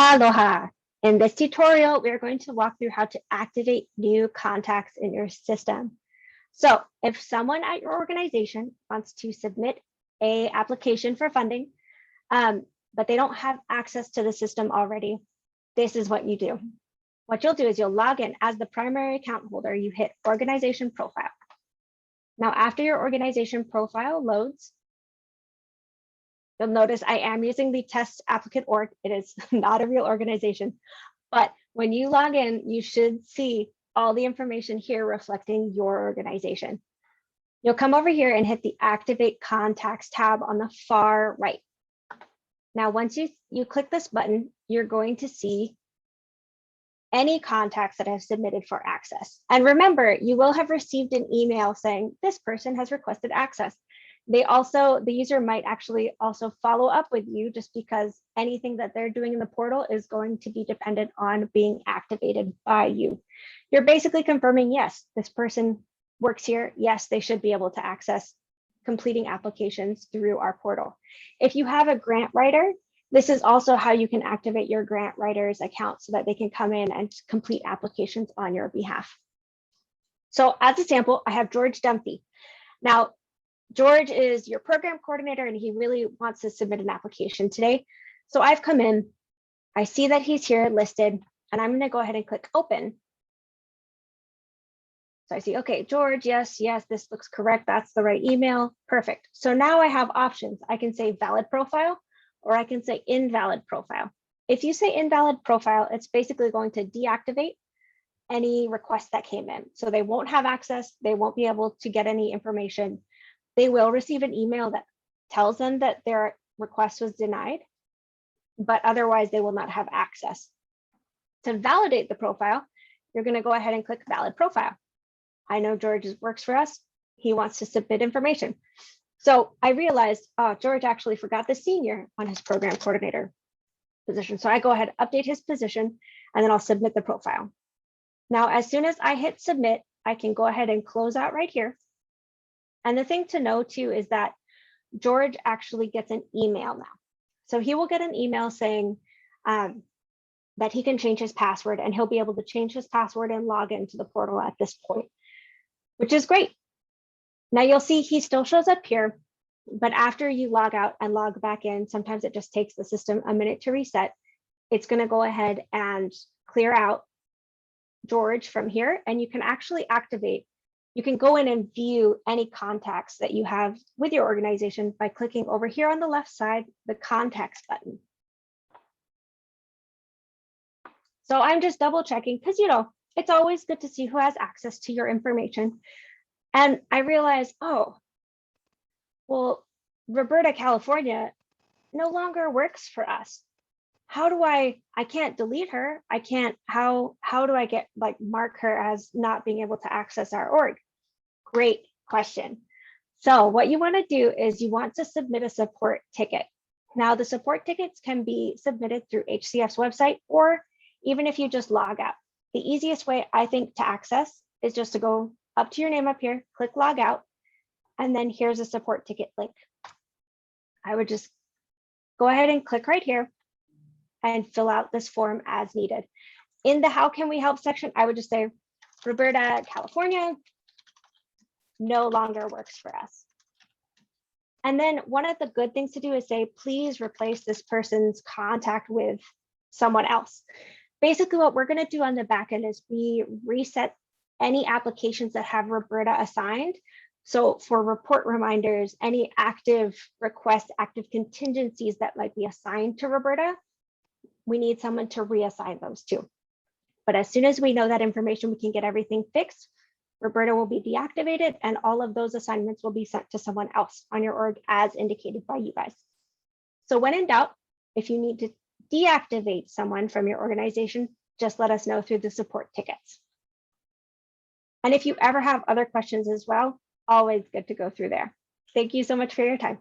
Aloha. In this tutorial, we are going to walk through how to activate new contacts in your system. So if someone at your organization wants to submit an application for funding, but they don't have access to the system already, this is what you do. What you'll do is you'll log in as the primary account holder. You hit organization profile. Now, after your organization profile loads, you'll notice I am using the test applicant org. It is not a real organization, but when you log in, you should see all the information here reflecting your organization. You'll come over here and hit the Activate Contacts tab on the far right. Now, once you click this button, you're going to see any contacts that have submitted for access. And remember, you will have received an email saying this person has requested access. The user might actually also follow up with you, just because anything that they're doing in the portal is going to be dependent on being activated by you. You're basically confirming, yes, this person works here. Yes, they should be able to access completing applications through our portal. If you have a grant writer, this is also how you can activate your grant writer's account so that they can come in and complete applications on your behalf. So as a sample, I have George Dunphy. Now, George is your program coordinator and he really wants to submit an application today. So I've come in, I see that he's here listed, and I'm going to go ahead and click open. So I see, okay, George, yes, this looks correct. That's the right email. Perfect. So now I have options. I can say valid profile, or I can say invalid profile. If you say invalid profile, it's basically going to deactivate any request that came in. So they won't have access. They won't be able to get any information. They will receive an email that tells them that their request was denied, but otherwise they will not have access. To validate the profile, you're going to go ahead and click valid profile. I know George works for us. He wants to submit information. So I realized, oh, George actually forgot the senior on his program coordinator position. So I go ahead, update his position, and then I'll submit the profile. Now, as soon as I hit submit, I can go ahead and close out right here. And the thing to know too is that George actually gets an email now. So he will get an email saying that he can change his password, and he'll be able to change his password and log into the portal at this point, which is great. Now you'll see he still shows up here, but after you log out and log back in, sometimes it just takes the system a minute to reset. It's going to go ahead and clear out George from here, and you can actually activate. You can go in and view any contacts that you have with your organization by clicking over here on the left side, the contacts button. So I'm just double checking because, it's always good to see who has access to your information. And I realized, oh, well, Roberta, California no longer works for us. How do I can't delete her. I can't, how do I get mark her as not being able to access our org? Great question. So what you want to do is you want to submit a support ticket. Now the support tickets can be submitted through HCF's website, or even if you just log out. The easiest way I think to access is just to go up to your name up here, click log out, and then here's a support ticket link. I would just go ahead and click right here and fill out this form as needed. In the how can we help section, I would just say Roberta, California no longer works for us. And then one of the good things to do is say, please replace this person's contact with someone else. Basically what we're going to do on the back end is we reset any applications that have Roberta assigned. So for report reminders, any active requests, active contingencies that might be assigned to Roberta, we need someone to reassign those to. But as soon as we know that information, we can get everything fixed. Roberta will be deactivated and all of those assignments will be sent to someone else on your org as indicated by you guys. So when in doubt, if you need to deactivate someone from your organization, just let us know through the support tickets. And if you ever have other questions as well, always good to go through there. Thank you so much for your time.